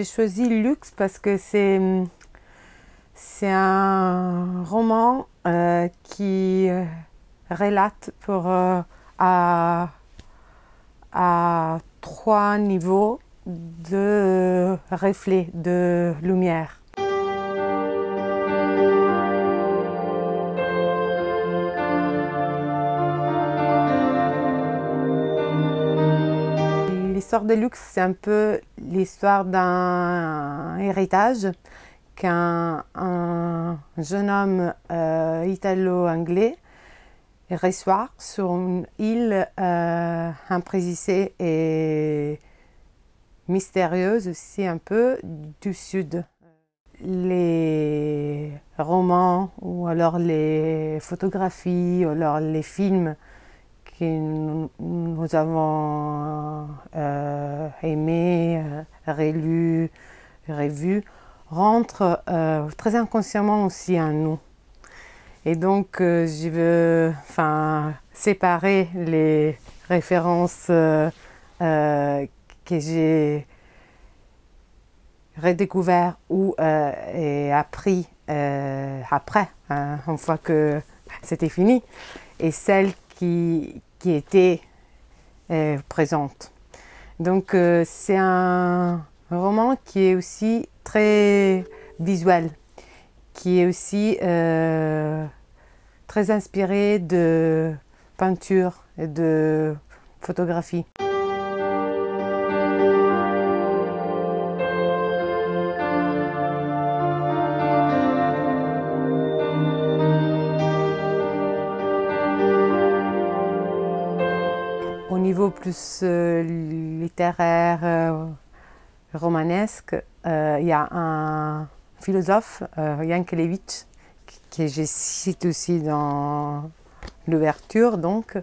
j'ai choisi Luxe parce que c'est un roman qui relate à trois niveaux de reflets, de lumière. L'histoire de Luxe, c'est un peu l'histoire d'un héritage qu'un jeune homme italo-anglais reçoit sur une île imprécisée et mystérieuse aussi un peu du sud. Les romans ou alors les photographies ou alors les films que nous avons aimés, relus, revus, rentrent très inconsciemment aussi en nous. Et donc, je veux séparer les références que j'ai redécouvertes ou et appris après, une fois que c'était fini, et celles qui étaient présentes. Donc, c'est un roman qui est aussi très visuel, qui est aussi très inspiré de peinture et de photographie. Au niveau plus littéraire, romanesque, il y a un philosophe, Yankelevitch, que je cite aussi dans l'ouverture, donc,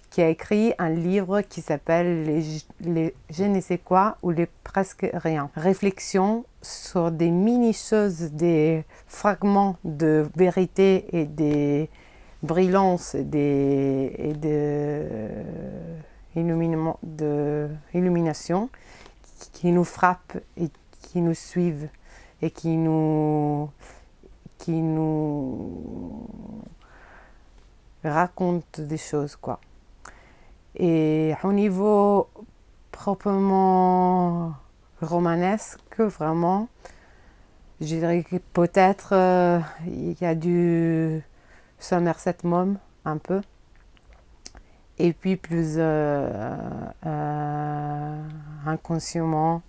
qui a écrit un livre qui s'appelle les Je ne sais quoi ou les presque rien. Réflexion sur des mini-choses, des fragments de vérité et des brillances et d'illumination qui nous frappent et qui nous suivent et qui nous racontent des choses, quoi. Et au niveau proprement romanesque, vraiment, je dirais que peut-être il y a du Somerset Maugham un peu, et puis plus inconsciemment,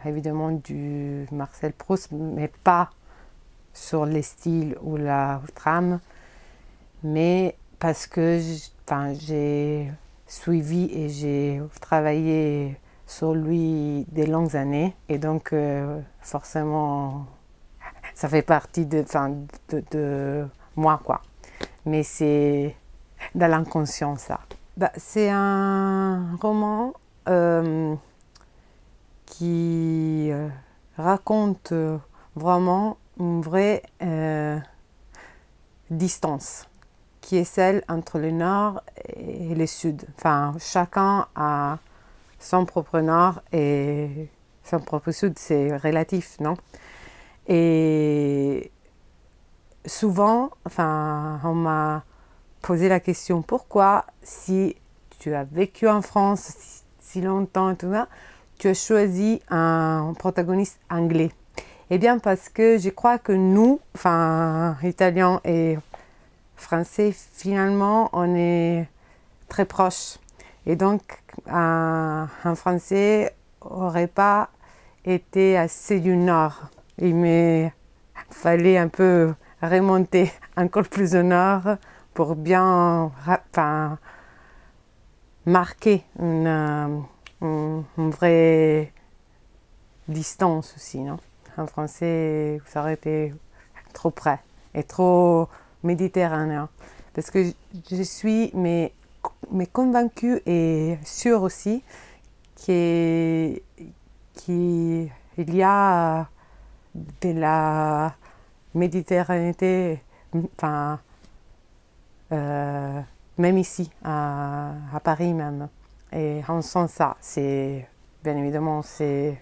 évidemment du Marcel Proust, mais pas sur les styles ou la trame, mais parce que j'ai suivi et j'ai travaillé sur lui des longues années, et donc forcément ça fait partie de moi, quoi. Mais c'est dans l'inconscient, ça. C'est un roman qui raconte vraiment une vraie distance, qui est celle entre le nord et le sud. Enfin, chacun a son propre nord et son propre sud, c'est relatif, non? Et souvent, on m'a posé la question, pourquoi, si tu as vécu en France si longtemps et tout ça, tu as choisi un protagoniste anglais? Eh bien, parce que je crois que nous, Italiens et Français, finalement, on est très proches. Et donc, un Français n'aurait pas été assez du Nord. Il me fallait un peu remonter encore plus au Nord pour bien marquer une vraie distance aussi, non? En français, ça aurait été trop près et trop méditerranéen. Parce que je suis convaincue et sûre aussi qu'il y a de la Méditerranée, même ici, à Paris même. Et on sent ça. Bien évidemment, c'est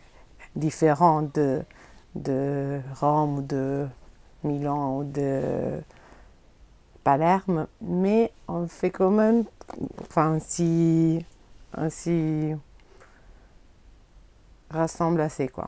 différent de Rome ou de Milan ou de Palerme, mais on fait quand même, enfin, on s'y rassemble assez, quoi.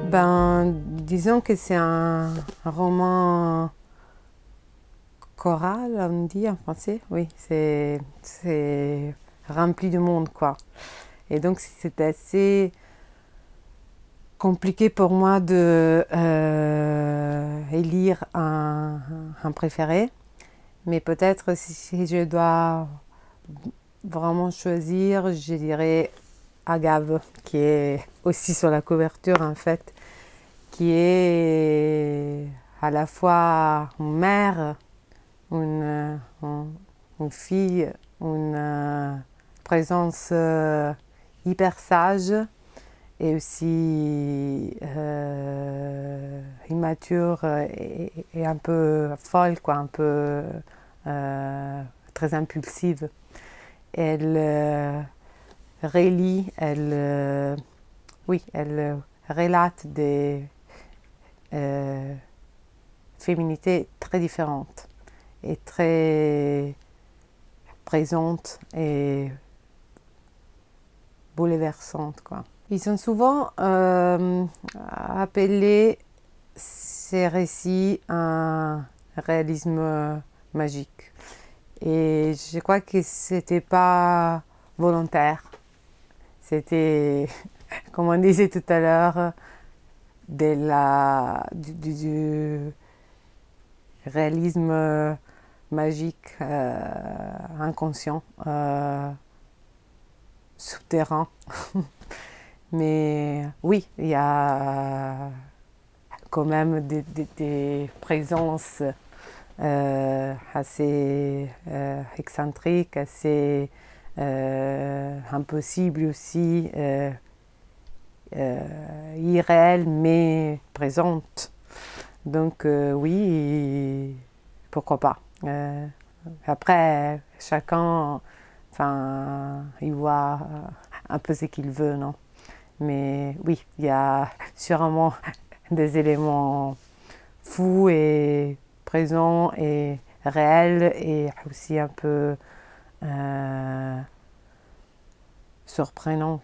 Ben, disons que c'est un roman choral, on dit en français. Oui, c'est rempli de monde, quoi. Et donc, c'est assez compliqué pour moi de élire un préféré. Mais peut-être si je dois vraiment choisir, je dirais Agave, qui est aussi sur la couverture, en fait, qui est à la fois une mère, une fille, une présence hyper sage et aussi immature et un peu folle, quoi, un peu très impulsive. Elle relie, elle relate des féminités très différentes et très présentes et bouleversantes, quoi. Ils sont souvent appelés ces récits un réalisme magique. Et je crois que c'était pas volontaire. C'était, comme on disait tout à l'heure, du réalisme magique, inconscient, souterrain. Mais oui, il y a quand même des présences assez excentriques, assez impossibles aussi, irréelles mais présentes. Donc oui, pourquoi pas. Après, chacun, enfin, il voit un peu ce qu'il veut, non? Mais oui, il y a sûrement des éléments fous et présents et réels et aussi un peu surprenants.